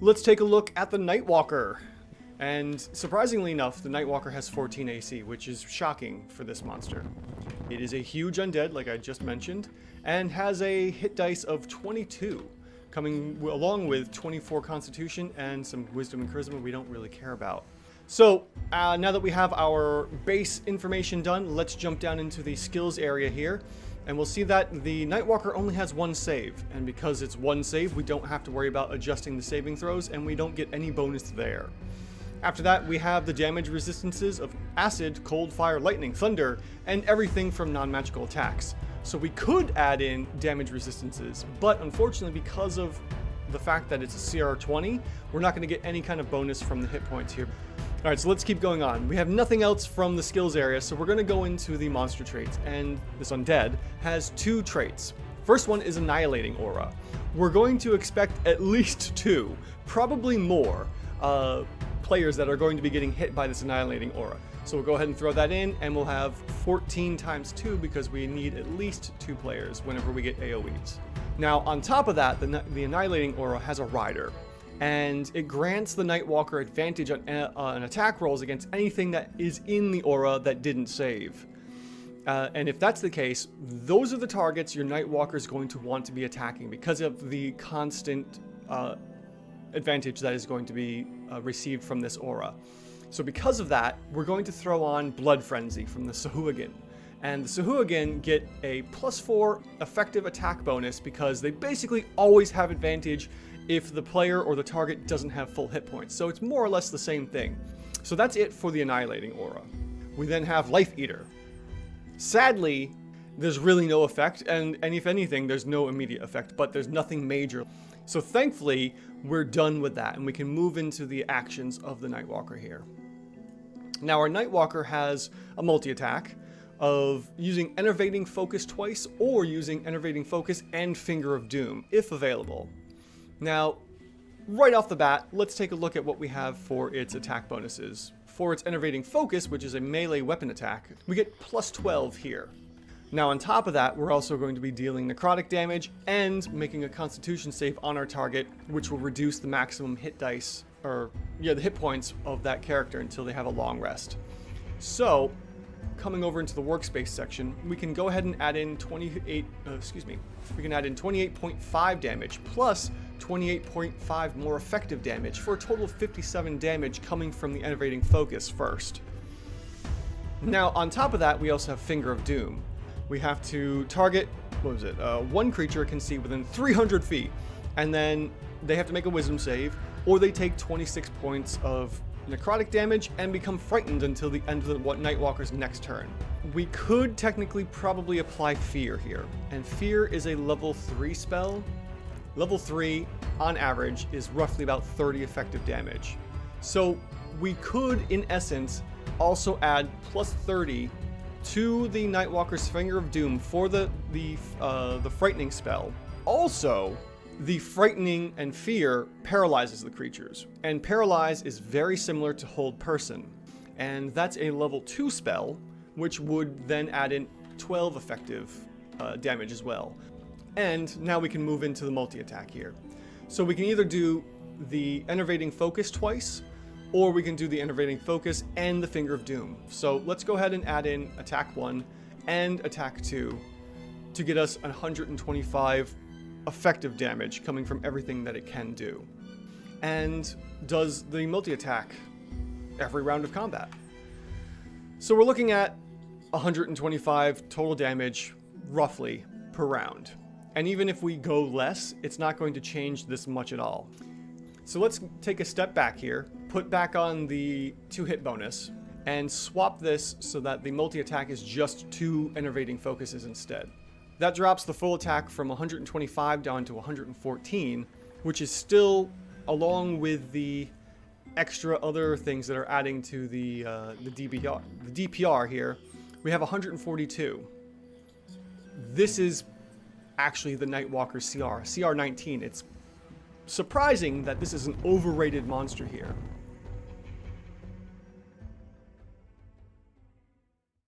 let's take a look at the Nightwalker. And surprisingly enough, the Nightwalker has 14 AC, which is shocking for this monster. It is a huge undead, like I just mentioned, and has a hit dice of 22, coming along with 24 Constitution and some Wisdom and Charisma we don't really care about. So, now that we have our base information done, let's jump down into the skills area here. And we'll see that the Nightwalker only has one save. And because it's one save, we don't have to worry about adjusting the saving throws, and we don't get any bonus there. After that, we have the damage resistances of acid, cold, fire, lightning, thunder, and everything from non-magical attacks. So we could add in damage resistances, but unfortunately, because of the fact that it's a CR 20, we're not going to get any kind of bonus from the hit points here. Alright, so let's keep going on. We have nothing else from the skills area, so we're going to go into the monster traits, and this undead has two traits. First one is Annihilating Aura. We're going to expect at least two, probably more, players that are going to be getting hit by this Annihilating Aura. So we'll go ahead and throw that in, and we'll have 14 times 2 because we need at least 2 players whenever we get AoEs. Now, on top of that, the Annihilating Aura has a rider, and it grants the Nightwalker advantage on attack rolls against anything that is in the aura that didn't save. And if that's the case, those are the targets your Nightwalker is going to want to be attacking because of the constant advantage that is going to be received from this aura. So because of that, we're going to throw on Blood Frenzy from the Sahuagin. And the Sahuagin get a +4 effective attack bonus because they basically always have advantage if the player or the target doesn't have full hit points. So it's more or less the same thing. So that's it for the Annihilating Aura. We then have Life Eater. Sadly, there's really no effect, and if anything, there's no immediate effect, but there's nothing major. So thankfully, we're done with that, and we can move into the actions of the Nightwalker here. Now, our Nightwalker has a multi-attack of using Enervating Focus twice, or using Enervating Focus and Finger of Doom, if available. Now, right off the bat, let's take a look at what we have for its attack bonuses. For its Enervating Focus, which is a melee weapon attack, we get +12 here. Now, on top of that, we're also going to be dealing necrotic damage and making a Constitution save on our target, which will reduce the maximum hit dice, the hit points of that character until they have a long rest. So, coming over into the workspace section, we can go ahead and add in 28.5 damage plus 28.5 more effective damage for a total of 57 damage coming from the Enervating Focus first. Now, on top of that, we also have Finger of Doom. We have to target, one creature can see within 300 feet, and then they have to make a wisdom save, or they take 26 points of necrotic damage and become frightened until the end of the Nightwalker's next turn. We could technically probably apply Fear here, and Fear is a level 3 spell. Level 3, on average, is roughly about 30 effective damage. So we could, in essence, also add +30 to the Nightwalker's Finger of Doom for the frightening spell. Also, the frightening and fear paralyzes the creatures, and paralyze is very similar to hold person, and that's a level 2 spell, which would then add in 12 effective damage as well. And now we can move into the multi-attack here. So we can either do the Enervating Focus twice, or we can do the Enervating Focus and the Finger of Doom. So let's go ahead and add in Attack 1 and Attack 2 to get us 125 effective damage coming from everything that it can do. And does the multi-attack every round of combat. So we're looking at 125 total damage, roughly, per round. And even if we go less, it's not going to change this much at all. So let's take a step back here, put back on the 2-hit bonus, and swap this so that the multi-attack is just 2 Enervating Focuses instead. That drops the full attack from 125 down to 114, which is still, along with the extra other things that are adding to the DPR here, we have 142. This is actually the Nightwalker CR 19. It's surprising that this is an overrated monster here.